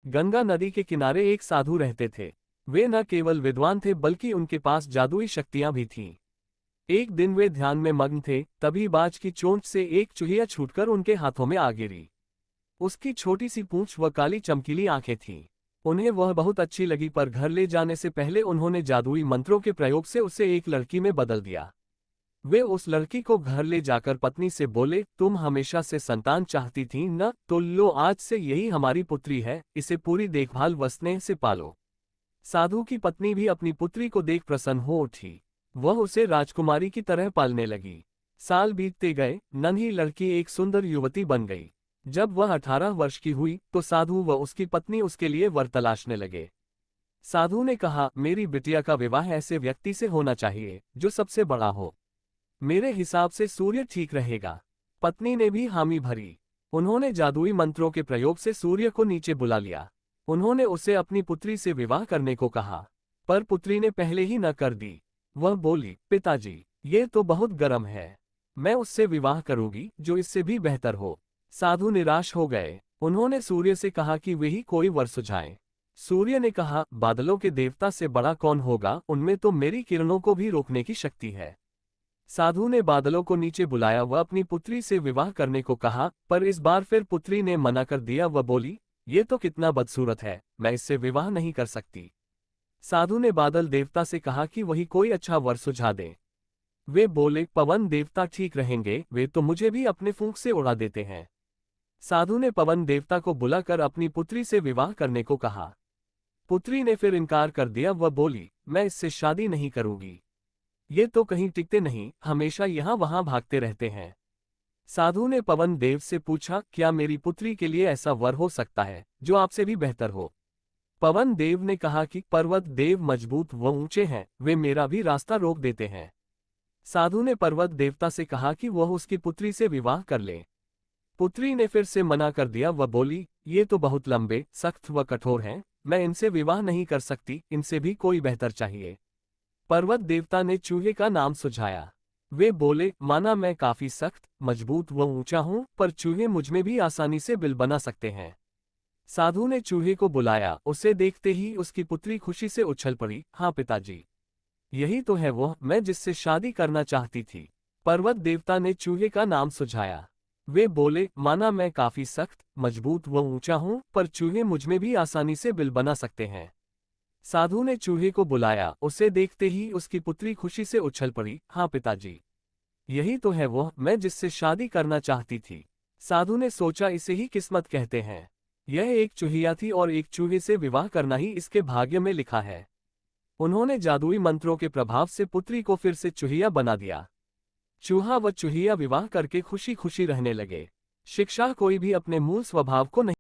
गंगा नदी के किनारे एक साधु रहते थे। वे न केवल विद्वान थे बल्कि उनके पास जादुई शक्तियां भी थीं। एक दिन वे ध्यान में मग्न थे, तभी बाज की चोंच से एक चूहिया छूटकर उनके हाथों में आ गिरी। उसकी छोटी सी पूंछ व काली चमकीली आंखें थीं। उन्हें वह बहुत अच्छी लगी, पर घर ले जाने से पहले उन्होंने जादुई मंत्रों के प्रयोग से उसे एक लड़की में बदल दिया। वे उस लड़की को घर ले जाकर पत्नी से बोले, तुम हमेशा से संतान चाहती थी न, तो लो आज से यही हमारी पुत्री है, इसे पूरी देखभाल व स्नेह से पालो। साधु की पत्नी भी अपनी पुत्री को देख प्रसन्न हो उठी। वह उसे राजकुमारी की तरह पालने लगी। साल बीतते गए, नन्ही लड़की एक सुंदर युवती बन गई। जब वह 18 वर्ष की हुई तो साधु व उसकी पत्नी उसके लिए वर तलाशने लगे। साधु ने कहा, मेरी बिटिया का विवाह ऐसे व्यक्ति से होना चाहिए जो सबसे बड़ा हो। मेरे हिसाब से सूर्य ठीक रहेगा। पत्नी ने भी हामी भरी। उन्होंने जादुई मंत्रों के प्रयोग से सूर्य को नीचे बुला लिया। उन्होंने उसे अपनी पुत्री से विवाह करने को कहा, पर पुत्री ने पहले ही न कर दी। वह बोली, पिताजी, ये तो बहुत गर्म है। मैं उससे विवाह करूंगी जो इससे भी बेहतर हो। साधु निराश हो गए। उन्होंने सूर्य से कहा कि वे ही कोई वर सुझाएं। सूर्य ने कहा, बादलों के देवता से बड़ा कौन होगा, उनमें तो मेरी किरणों को भी रोकने की शक्ति है। साधु ने बादलों को नीचे बुलाया व अपनी पुत्री से विवाह करने को कहा, पर इस बार फिर पुत्री ने मना कर दिया व बोली, ये तो कितना बदसूरत है, मैं इससे विवाह नहीं कर सकती। साधु ने बादल देवता से कहा कि वही कोई अच्छा वर सुझा दे। वे बोले, पवन देवता ठीक रहेंगे, वे तो मुझे भी अपने फूंक से उड़ा देते हैं। साधु ने पवन देवता को बुलाकर अपनी पुत्री से विवाह करने को कहा। पुत्री ने फिर इनकार कर दिया व बोली, मैं इससे शादी नहीं करूंगी। ये तो कहीं टिकते नहीं, हमेशा यहाँ वहां भागते रहते हैं। साधु ने पवन देव से पूछा, क्या मेरी पुत्री के लिए ऐसा वर हो सकता है जो आपसे भी बेहतर हो? पवन देव ने कहा कि पर्वत देव मजबूत व ऊंचे हैं, वे मेरा भी रास्ता रोक देते हैं। साधु ने पर्वत देवता से कहा कि वह उसकी पुत्री से विवाह कर ले। पुत्री ने फिर से मना कर दिया व बोली, ये तो बहुत लंबे, सख्त व कठोर हैं, मैं इनसे विवाह नहीं कर सकती, इनसे भी कोई बेहतर चाहिए। पर्वत देवता ने चूहे का नाम सुझाया। वे बोले, माना मैं काफी सख्त, मजबूत व ऊंचा हूं, पर चूहे मुझमें भी आसानी से बिल बना सकते हैं। साधु ने चूहे को बुलाया। उसे देखते ही उसकी पुत्री खुशी से उछल पड़ी। हाँ पिताजी, यही तो है वो, मैं जिससे शादी करना चाहती थी। पर्वत देवता ने चूहे का नाम सुझाया। वे बोले, माना मैं काफी सख्त, मजबूत व ऊंचा हूं, पर चूहे मुझमें भी आसानी से बिल बना सकते हैं। साधु ने चूहे को बुलाया। उसे देखते ही उसकी पुत्री खुशी से उछल पड़ी। हाँ पिताजी, यही तो है वो, मैं जिससे शादी करना चाहती थी। साधु ने सोचा, इसे ही किस्मत कहते हैं। यह एक चूहिया थी और एक चूहे से विवाह करना ही इसके भाग्य में लिखा है। उन्होंने जादुई मंत्रों के प्रभाव से पुत्री को फिर से चूहिया बना दिया। चूहा व चूहिया विवाह करके खुशी खुशी रहने लगे। शिक्षा कोई भी अपने मूल स्वभाव को नहीं